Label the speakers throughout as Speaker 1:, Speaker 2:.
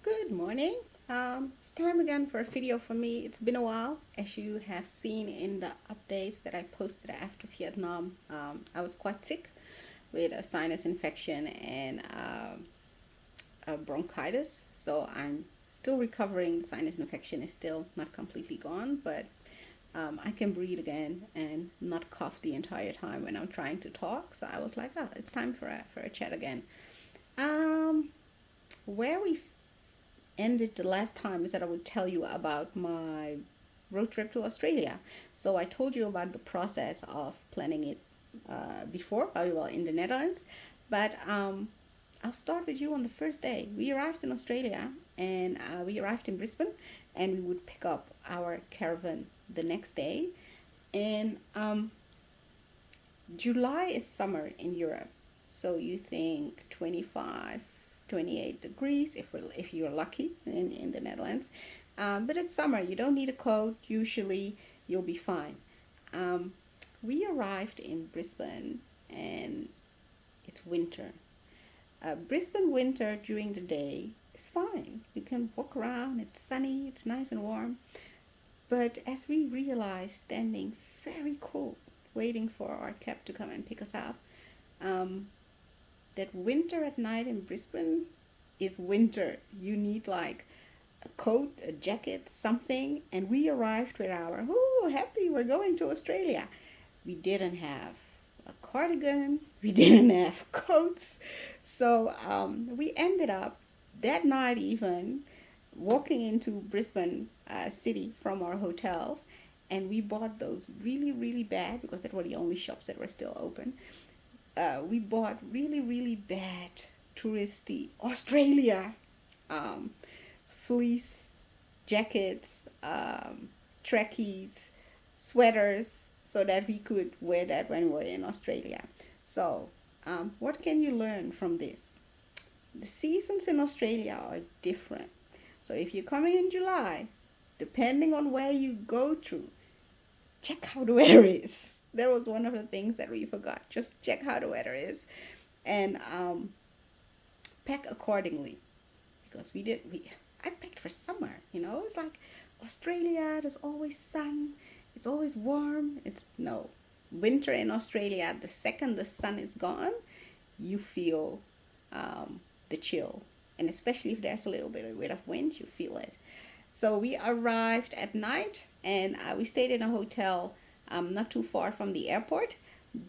Speaker 1: Good morning. It's time again for a video for me. It's been a while, as you have seen in the updates that I posted after Vietnam. I was quite sick with a sinus infection and a bronchitis, so I'm still recovering. The sinus infection is still not completely gone, but I can breathe again and not cough the entire time when I'm trying to talk. So I was like, oh, it's time for a chat again. Um, where we ended the last time is that I would tell you about my road trip to Australia. So I told you about the process of planning it before while we were in the Netherlands, but I'll start with you on the first day. We arrived in Australia and we arrived in Brisbane, and we would pick up our caravan the next day. And July is summer in Europe, so you think 25, 28 degrees if you're lucky in the Netherlands. But it's summer, you don't need a coat. Usually, you'll be fine. Um, we arrived in Brisbane, and it's winter. Brisbane winter during the day is fine. You can walk around. It's sunny. It's nice and warm. But as we realized, standing very cold, waiting for our cab to come and pick us up, um, that winter at night in Brisbane is winter. You need like a coat, a jacket, something. And we arrived with our, oh, happy, we're going to Australia. We didn't have a cardigan, we didn't have coats. So we ended up that night even walking into Brisbane city from our hotels, and we bought those really, really bad, because that were the only shops that were still open. We bought really, really bad touristy Australia um, fleece jackets, trackies, sweaters, so that we could wear that when we're in Australia. So, what can you learn from this? The seasons in Australia are different. So, if you're coming in July, depending on where you go to, check how the weather is. That was one of the things that we forgot. Just check how the weather is, and pack accordingly, because we I picked for summer. It's like Australia. There's always sun. It's always warm. It's no winter in Australia. The second the sun is gone, you feel the chill, and especially if there's a little bit of wind, you feel it. So we arrived at night, and we stayed in a hotel not too far from the airport,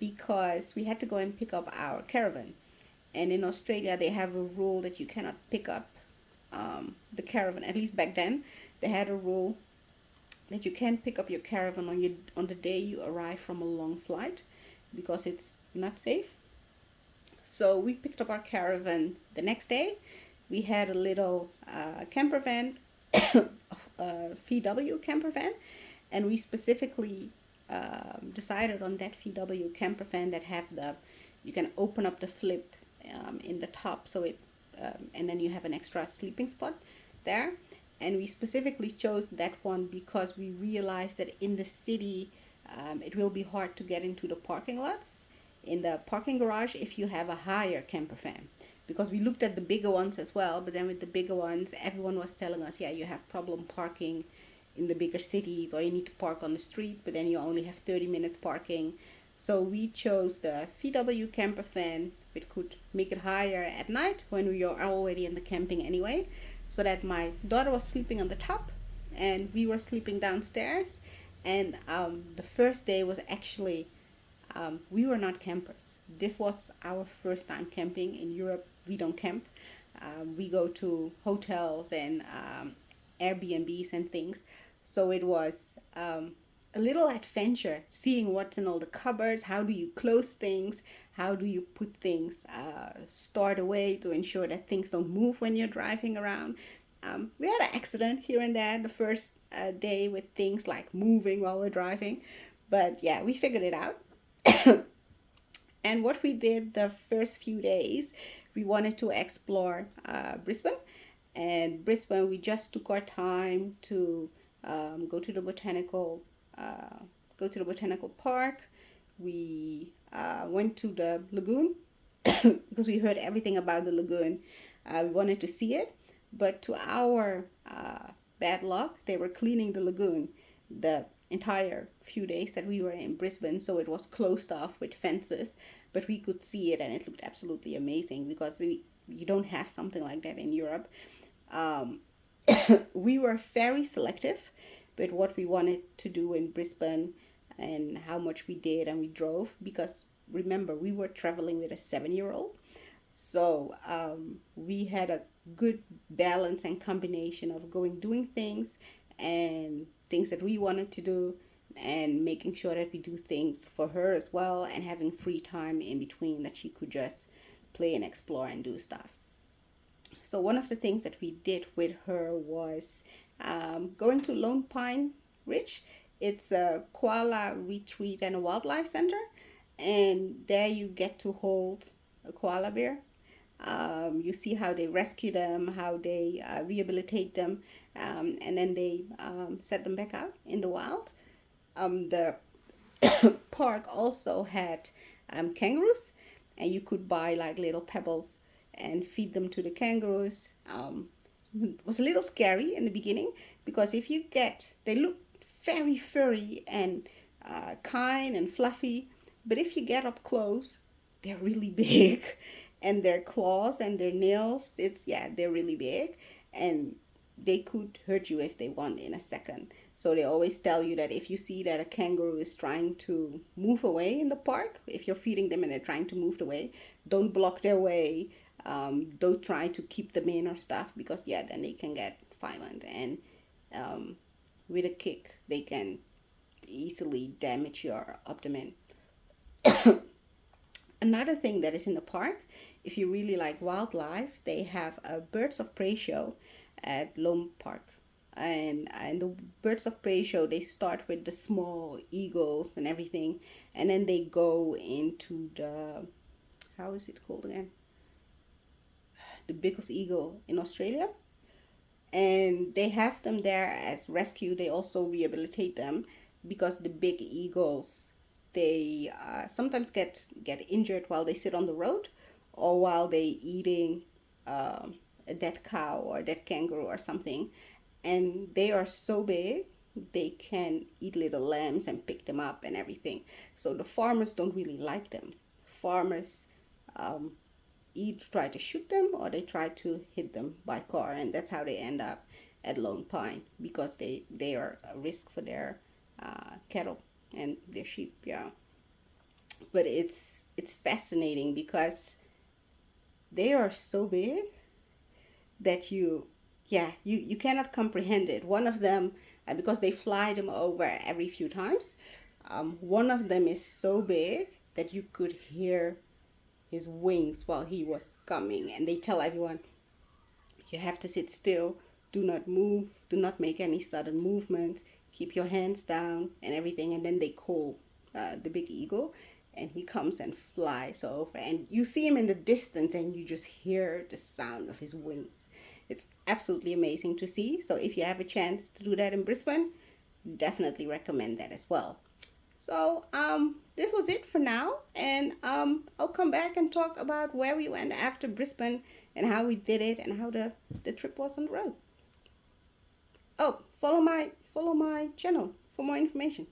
Speaker 1: because we had to go and pick up our caravan. And in Australia, they have a rule that you cannot pick up the caravan. At least back then, they had a rule that you can't pick up your caravan on the day you arrive from a long flight, because it's not safe. So we picked up our caravan the next day. We had a little camper van, a VW camper van, and we specifically decided on that VW camper van that have you can open up the flip in the top, so and then you have an extra sleeping spot there. And we specifically chose that one because we realized that in the city, it will be hard to get into the parking lots, in the parking garage, if you have a higher camper van. Because we looked at the bigger ones as well, but then with the bigger ones, everyone was telling us, yeah, you have problem parking in the bigger cities, or you need to park on the street, but then you only have 30 minutes parking. So we chose the VW camper van, which could make it higher at night when we are already in the camping anyway, so that my daughter was sleeping on the top and we were sleeping downstairs. And the first day was actually, we were not campers. This was our first time camping. In Europe, we don't camp. We go to hotels and Airbnbs and things. So it was a little adventure, seeing what's in all the cupboards. How do you close things? How do you put things stored away to ensure that things don't move when you're driving around? We had an accident here and there the first day with things like moving while we're driving. But yeah, we figured it out. And what we did the first few days, we wanted to explore Brisbane. And Brisbane, we just took our time to go to the botanical park. We went to the lagoon because we heard everything about the lagoon. We wanted to see it, But to our bad luck, they were cleaning the lagoon the entire few days that we were in Brisbane. So it was closed off with fences, but we could see it and it looked absolutely amazing because you don't have something like that in Europe. Um, we were very selective with what we wanted to do in Brisbane and how much we did, and we drove because remember, we were traveling with a 7 year old. So we had a good balance and combination of doing things and things that we wanted to do, and making sure that we do things for her as well, and having free time in between that she could just play and explore and do stuff. So one of the things that we did with her was going to Lone Pine Ridge. It's a koala retreat and a wildlife center, and there you get to hold a koala bear. You see how they rescue them, how they rehabilitate them, and then they set them back out in the wild. The park also had kangaroos, and you could buy like little pebbles and feed them to the kangaroos. It was a little scary in the beginning because if you get, they look very furry and kind and fluffy, but if you get up close, they're really big, and their claws and their nails, they're really big, and they could hurt you if they want in a second. So they always tell you that if you see that a kangaroo is trying to move away in the park, if you're feeding them and they're trying to move away, don't block their way. Don't try to keep them in or stuff, because then they can get violent, and with a kick they can easily damage your abdomen. Another thing that is in the park, if you really like wildlife, they have a birds of prey show at Lone Park. And the birds of prey show, they start with the small eagles and everything, and then they go into the, how is it called again, the biggest eagle in Australia, and they have them there as rescue. They also rehabilitate them because the big eagles, they sometimes get injured while they sit on the road, or while they eating a dead cow or a dead kangaroo or something, and they are so big they can eat little lambs and pick them up and everything. So the farmers don't really like them. Farmers either try to shoot them or they try to hit them by car, and that's how they end up at Lone Pine, because they are a risk for their cattle and their sheep. Yeah, but it's fascinating because they are so big that you cannot comprehend it. One of them, because they fly them over every few times, one of them is so big that you could hear his wings while he was coming, and they tell everyone, you have to sit still, do not move, do not make any sudden movements, keep your hands down and everything. And then they call the big eagle, and he comes and flies over, and you see him in the distance and you just hear the sound of his wings. It's absolutely amazing to see. So if you have a chance to do that in Brisbane, definitely recommend that as well. So this was it for now, and I'll come back and talk about where we went after Brisbane and how we did it and how the trip was on the road. Oh, follow my channel for more information.